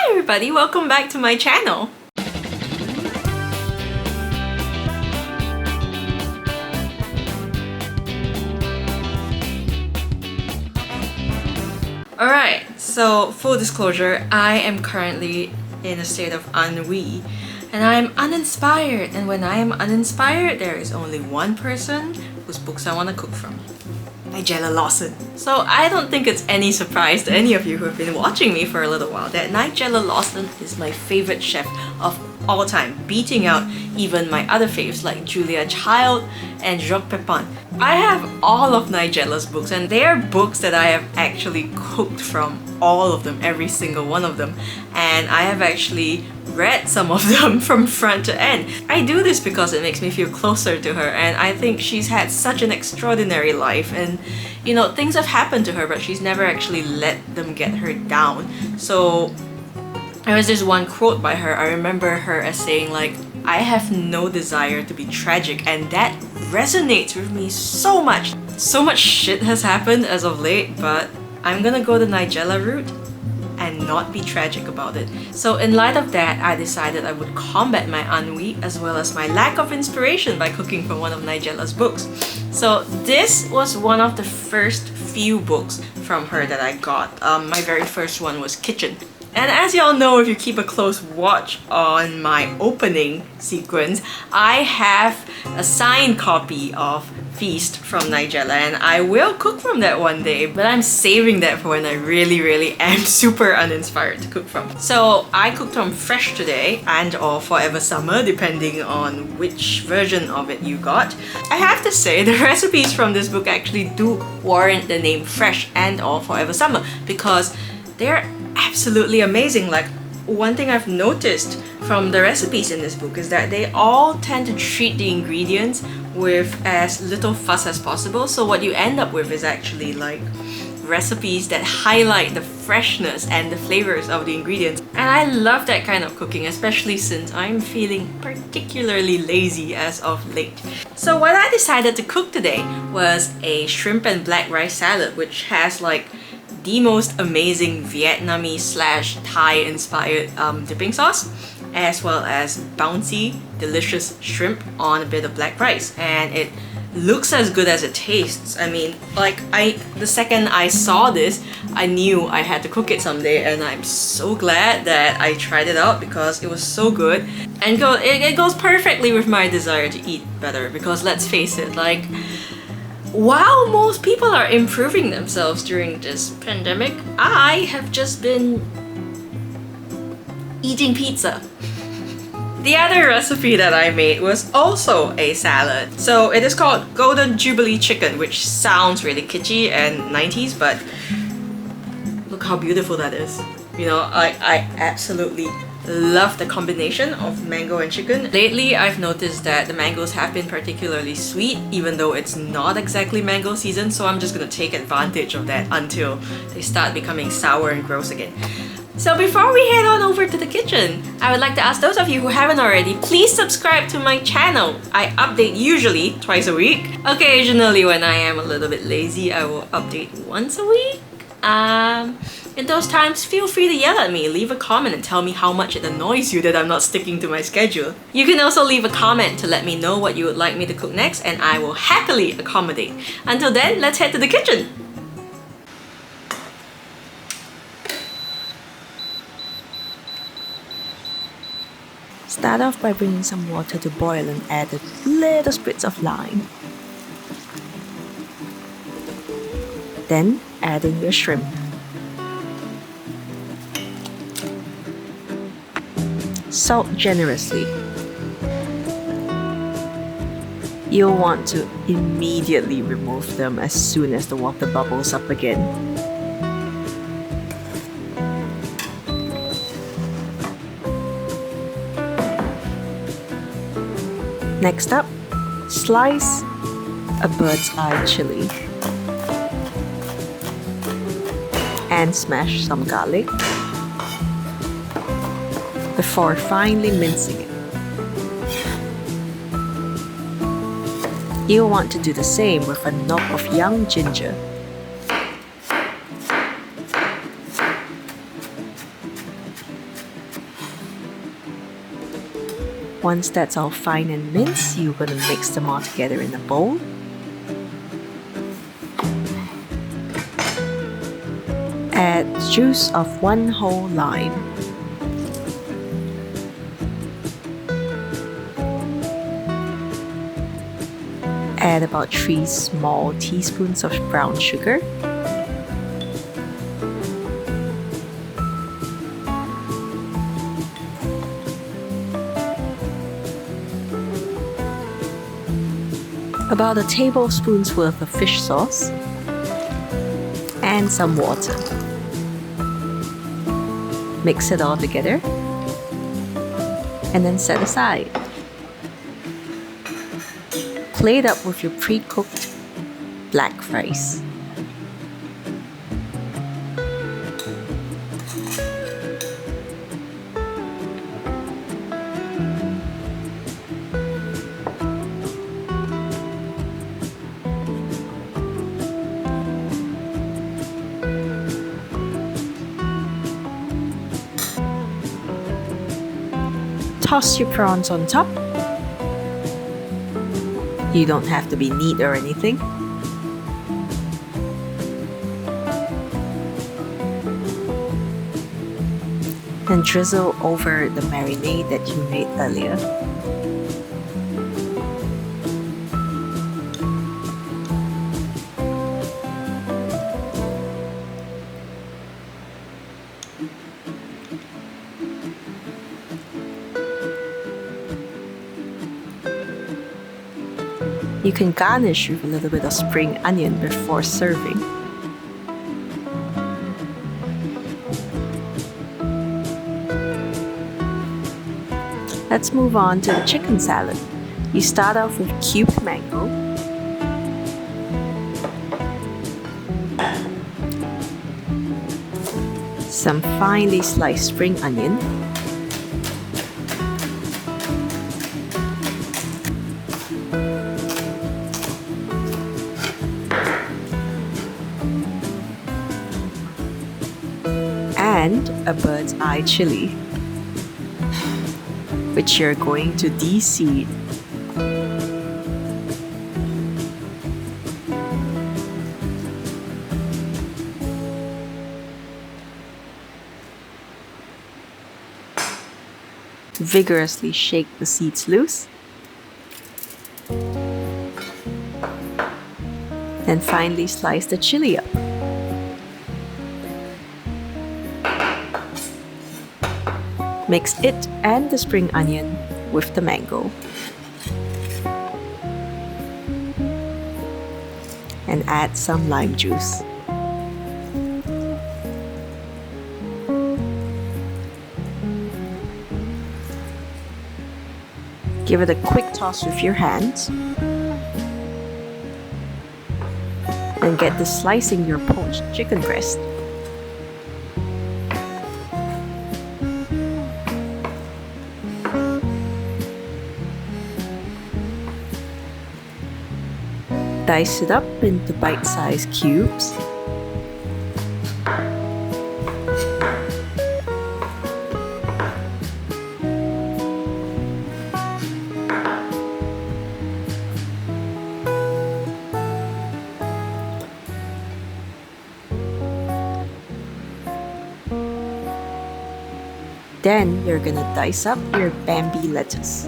everybody, welcome back to my channel. Alright, so full disclosure, I am currently in a state of ennui and I'm uninspired, and when I am uninspired there is only one person whose books I want to cook from. Nigella Lawson. So I don't think it's any surprise to any of you who have been watching me for a little while that Nigella Lawson is my favorite chef of all time, beating out even my other faves like Julia Child and Jacques Pepin. I have all of Nigella's books, and they are books that I have actually cooked from, all of them, every single one of them, and I have actually read some of them from front to end. I do this because it makes me feel closer to her, and I think she's had such an extraordinary life, and you know, things have happened to her but she's never actually let them get her down. So there was this one quote by her, I remember her as saying like, "I have no desire to be tragic," and that resonates with me so much. So much shit has happened as of late, but I'm gonna go the Nigella route and not be tragic about it. So in light of that, I decided I would combat my ennui as well as my lack of inspiration by cooking from one of Nigella's books. So this was one of the first few books from her that I got. My very first one was Kitchen. And as y'all know, if you keep a close watch on my opening sequence, I have a signed copy of Feast from Nigella, and I will cook from that one day, but I'm saving that for when I really am super uninspired to cook from. So I cooked from Fresh today, and or Forever Summer, depending on which version of it you got. I have to say, the recipes from this book actually do warrant the name Fresh and or Forever Summer because they're absolutely amazing. Like, one thing I've noticed from the recipes in this book is that they all tend to treat the ingredients with as little fuss as possible, so what you end up with is actually like recipes that highlight the freshness and the flavors of the ingredients. And I love that kind of cooking, especially since I'm feeling particularly lazy as of late. So what I decided to cook today was a shrimp and black rice salad, which has like the most amazing Vietnamese slash Thai inspired dipping sauce, as well as bouncy, delicious shrimp on a bit of black rice. And it looks as good as it tastes. I mean, like, the second I saw this, I knew I had to cook it someday, and I'm so glad that I tried it out because it was so good. And it goes perfectly with my desire to eat better, because let's face it, like, while most people are improving themselves during this pandemic, I have just been eating pizza. The other recipe that I made was also a salad. So it is called Golden Jubilee Chicken, which sounds really kitschy and 90s, but look how beautiful that is. You know, I absolutely love the combination of mango and chicken. Lately, I've noticed that the mangoes have been particularly sweet, even though it's not exactly mango season, so I'm just gonna take advantage of that until they start becoming sour and gross again. So before we head on over to the kitchen, I would like to ask those of you who haven't already, please subscribe to my channel. I update usually twice a week. Occasionally, when I am a little bit lazy, I will update once a week. In those times, feel free to yell at me, leave a comment and tell me how much it annoys you that I'm not sticking to my schedule. You can also leave a comment to let me know what you would like me to cook next, and I will happily accommodate. Until then, let's head to the kitchen! Start off by bringing some water to boil and add a little spritz of lime. Then add in your shrimp. Salt generously. You'll want to immediately remove them as soon as the water bubbles up again. Next up, slice a bird's eye chili and smash some garlic before finely mincing it. You'll want to do the same with a knob of young ginger. Once that's all fine and minced, you're going to mix them all together in a bowl. Add juice of 1 whole lime. Add about 3 small teaspoons of brown sugar. About a tablespoon's worth of fish sauce and some water. Mix it all together and then set aside. Plate up with your pre-cooked black rice. Toss your prawns on top. You don't have to be neat or anything. And drizzle over the marinade that you made earlier. You can garnish with a little bit of spring onion before serving. Let's move on to the chicken salad. You start off with cubed mango, some finely sliced spring onion, and a bird's eye chili, which you're going to de-seed. Vigorously shake the seeds loose. Then finely slice the chili up. Mix it and the spring onion with the mango. And add some lime juice. Give it a quick toss with your hands. And get to slicing your poached chicken breast. Dice it up into bite-sized cubes. Then you're gonna dice up your Bambi lettuce.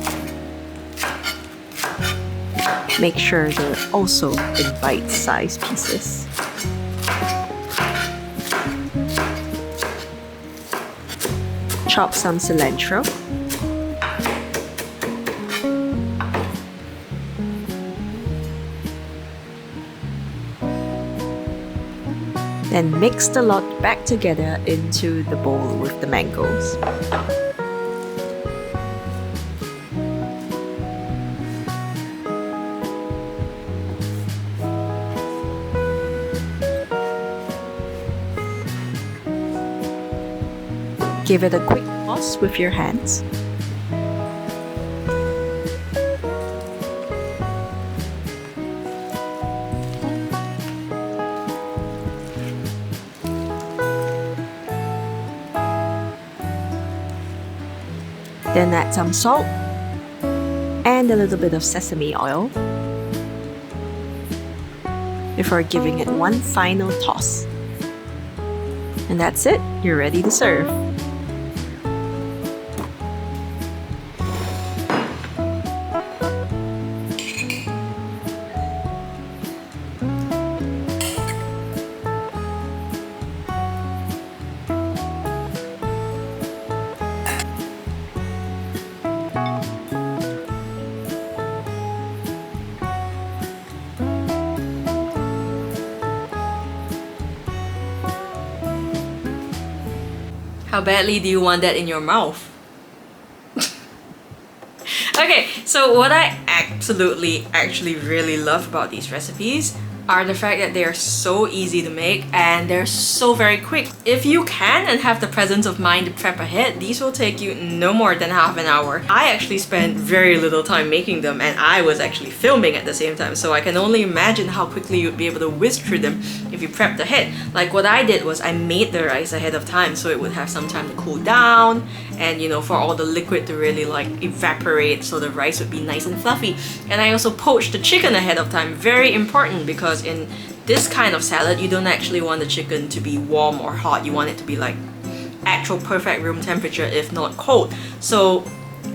Make sure they're also in bite-sized pieces. Chop some cilantro. Then mix the lot back together into the bowl with the mangoes. Give it a quick toss with your hands. Then add some salt a little bit of sesame oil before giving it one final toss. And that's it, you're ready to serve. How badly do you want that in your mouth? Okay, so what I actually really love about these recipes are the fact that they are so easy to make and they're so very quick. If you can and have the presence of mind to prep ahead, these will take you no more than half an hour. I actually spent very little time making them and I was actually filming at the same time, so I can only imagine how quickly you'd be able to whisk through them if you prepped ahead. Like what I did was I made the rice ahead of time so it would have some time to cool down and, you know, for all the liquid to really like evaporate so the rice would be nice and fluffy. And I also poached the chicken ahead of time, very important, because in this kind of salad you don't actually want the chicken to be warm or hot. You want it to be like actual perfect room temperature, if not cold. So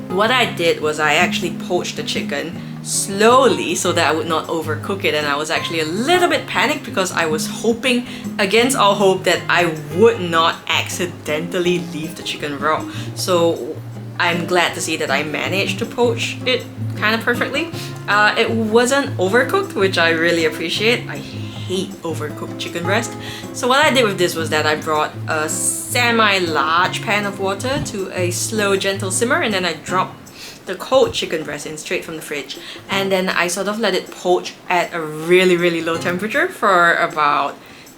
what I did was I actually poached the chicken slowly so that I would not overcook it, and I was actually a little bit panicked because I was hoping against all hope that I would not accidentally leave the chicken raw. So I'm glad to see that I managed to poach it kind of perfectly. It wasn't overcooked, which I really appreciate. I hate overcooked chicken breast. So what I did with this was that I brought a semi-large pan of water to a slow, gentle simmer, and then I dropped the cold chicken breast in straight from the fridge, and then I sort of let it poach at a really low temperature for about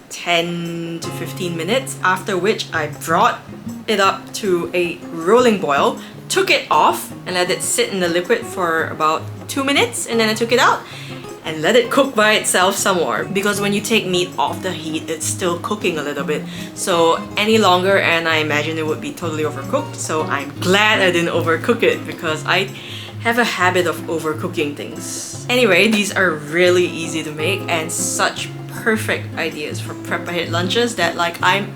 10 to 15 minutes, after which I brought it up to a rolling boil, took it off and let it sit in the liquid for about 2 minutes, and then I took it out and let it cook by itself some more, because when you take meat off the heat it's still cooking a little bit. So any longer and I imagine it would be totally overcooked. So I'm glad I didn't overcook it because I have a habit of overcooking things. Anyway, these are really easy to make and such perfect ideas for prep ahead lunches that like I'm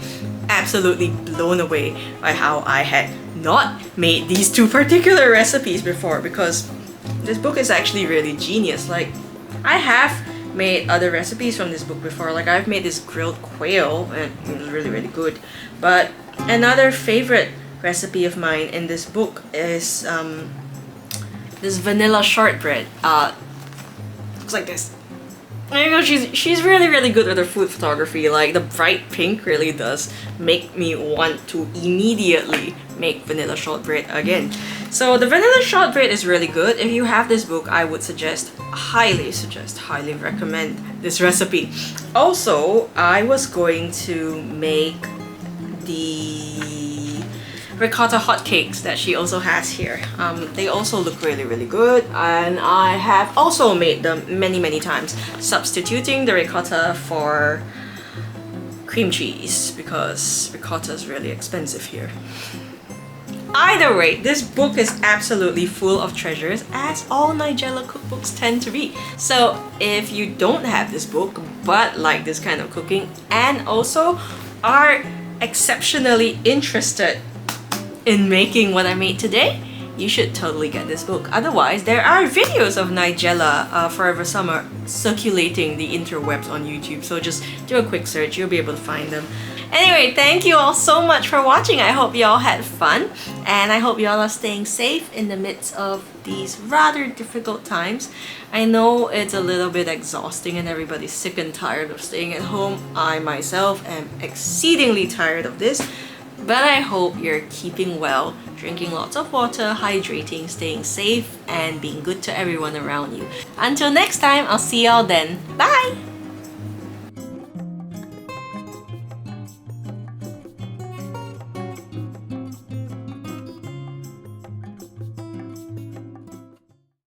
absolutely blown away by how I had not made these two particular recipes before, because this book is actually really genius. Like, I have made other recipes from this book before, like I've made this grilled quail and it was really good. But another favorite recipe of mine in this book is this vanilla shortbread. Looks like this. You know, she's really good with her food photography. Like the bright pink really does make me want to immediately make vanilla shortbread again. So the vanilla shortbread is really good. If you have this book, I would highly recommend this recipe. Also, I was going to make the ricotta hotcakes that she also has here. They also look really good, and I have also made them many times, substituting the ricotta for cream cheese because ricotta is really expensive here. Either way, this book is absolutely full of treasures, as all Nigella cookbooks tend to be. So if you don't have this book but like this kind of cooking and also are exceptionally interested in making what I made today, you should totally get this book. Otherwise, there are videos of Nigella Forever Summer circulating the interwebs on YouTube, so just do a quick search, you'll be able to find them. Anyway, thank you all so much for watching. I hope you all had fun, and I hope you all are staying safe in the midst of these rather difficult times. I know it's a little bit exhausting and everybody's sick and tired of staying at home. I myself am exceedingly tired of this, but I hope you're keeping well, drinking lots of water, hydrating, staying safe, and being good to everyone around you. Until next time, I'll see y'all then. Bye!